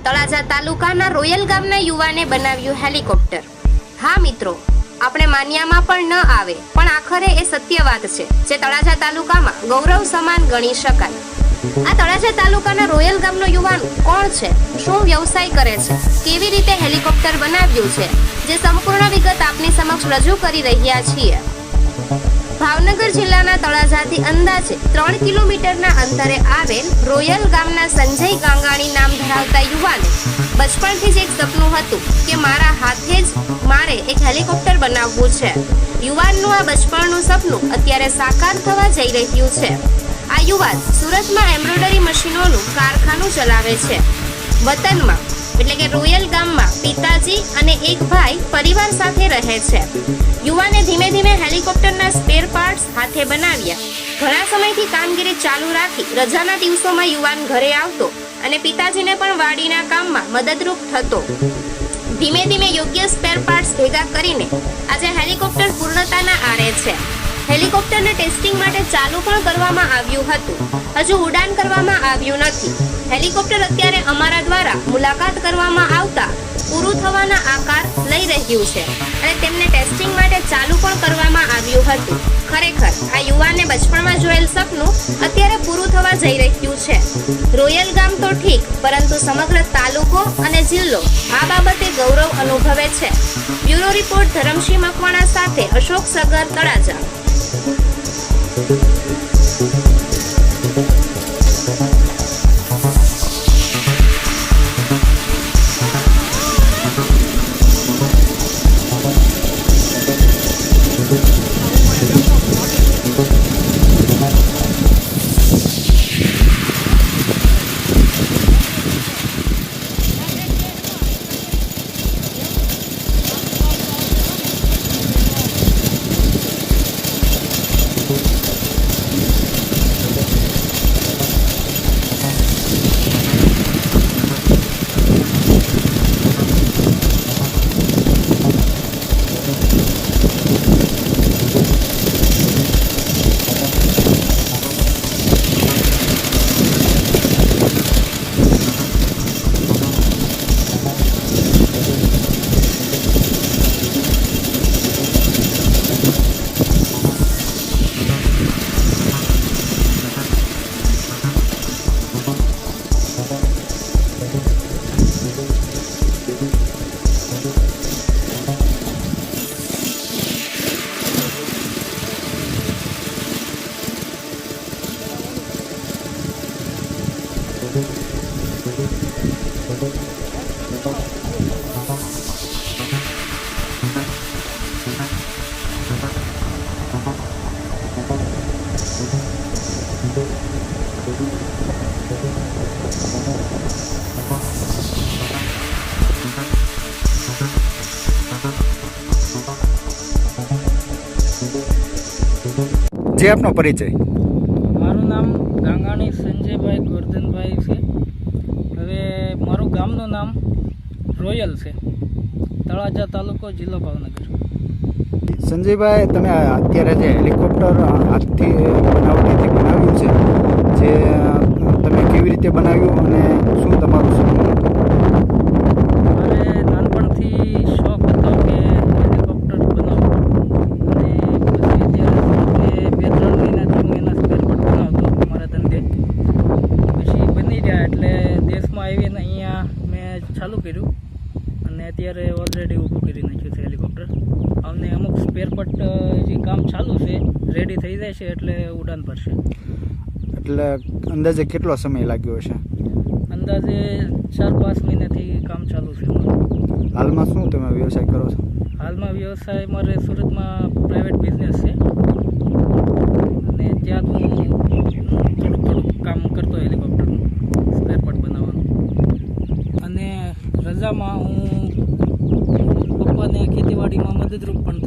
તળાજા તાલુકાના રોયલ ગામના યુવાને બનાવ્યું હેલિકોપ્ટર। હા મિત્રો, આપણે માન્યામાં પણ ન આવે, પણ આખરે એ સત્ય વાત છે જે તળાજા તાલુકામાં ગૌરવ સમાન ગણી શકાય। આ તળાજા તાલુકાના રોયલ ગામનો યુવાન કોણ છે, શું વ્યવસાય કરે છે, કેવી રીતે હેલિકોપ્ટર બનાવ્યું છે, જે સંપૂર્ણ વિગત આપની સમક્ષ રજૂ કરી રહ્યા છીએ। ભાવનગર જિલ્લાના તળાજાથી અંદાજે 3 કિલોમીટરના અંતરે આવેલ રોયલ ગામના સંજય ગાંગાણી નામ ધરાવતા યુવાને બચપણથી જ એક સપનું હતું કે મારા હાથે જ મારે એક હેલિકોપ્ટર બનાવવું છે। યુવાનનું આ બચપણનું સપનું અત્યારે સાકાર થવા જઈ રહ્યું છે। આ યુવાન સુરતમાં એમ્બ્રોઇડરી મશીનોનું કારખાનું ચલાવે છે। વતનમાં એટલે કે રોયલ ગામમાં પિતાજી અને એક ભાઈ પરિવાર સાથે રહે છે। યુવાને ધીમે ધીમે હેલિકોપ્ટરના સ્પેર પાર્ટ્સ હાથે બનાવ્યા। ઘણા સમયથી કામગીરી ચાલુ રાખી રજાના દિવસોમાં યુવાન ઘરે આવતો અને પિતાજીને પણ વાડીના કામમાં મદદરૂપ થતો। ધીમે ધીમે યોગ્ય સ્પેર પાર્ટ્સ ભેગા કરીને આજે હેલિકોપ્ટર પૂર્ણતાના આરે છે। હેલિકોપ્ટરને ટેસ્ટિંગ માટે ચાલુ પણ કરવામાં આવ્યું હતું, હજુ ઉડાન કરવામાં આવ્યું નથી। હેલિકોપ્ટર અત્યારે અમારા દ્વારા મુલાકાત કરવામાં આવતા પૂરું થવાના આકાર લઈ રહ્યું છે અને તેમને ટેસ્ટિંગ માટે ચાલુ પણ કરવામાં આવ્યું હતું। ખરેખર આ યુવાને બચપણમાં જોયેલ સપનું અત્યારે પૂરું થવા જઈ રહ્યું છે। રોયલ ગામ તો ઠીક, પરંતુ સમગ્ર તાલુકો અને જિલ્લો આ બાબતે ગૌરવ અનુભવે છે। બ્યુરો રિપોર્ટ ધરમસિંહ મકવાણા સાથે અશોક સગર, તળાજા। જે આપનો પરિચય? મારું નામ ગાંગાણી સંજયભાઈ ગોરધનભાઈ છે। હવે મારું ગામનું નામ રોયલ છે, તળાજા તાલુકો, જિલ્લો ભાવનગર। સંજયભાઈ, તમે અત્યારે જે હેલિકોપ્ટર હાથથી બનાવ્યું છે, જે તમે કેવી રીતે બનાવ્યું અને શું તમારું સપનું હતું? મારે નાનપણથી શોખ હતો કે હેલિકોપ્ટર બનાવવું, અને પછી જ્યારે 2-3 મહિનાથી હું એના સ્પેર પાર્ટ બનાવતો મારા ધંધે, પછી બની ગયા એટલે દેશમાં આવીને અહીંયા મેં ચાલુ કર્યું અને અત્યારે ઓલરેડી ઊભું કરી નાખ્યું છે હેલિકોપ્ટર। અમને અમુક સ્પેર પાર્ટ જે કામ ચાલુ છે, રેડી થઈ જાય છે એટલે ઉડાન ભરશે। એટલે અંદાજે કેટલો સમય લાગ્યો હશે? અંદાજે 4-5 મહિનાથી કામ ચાલુ છે મારું। હાલમાં શું તમે વ્યવસાય કરો છો? હાલમાં વ્યવસાય મારે સુરતમાં પ્રાઇવેટ બિઝનેસ છે અને ત્યાં હું થોડુંક કામ કરતો હેલિકોપ્ટરનું સ્પેર પાર્ટ બનાવવાનું, અને રજામાં હું પપ્પાને ખેતીવાડીમાં મદદરૂપ પણ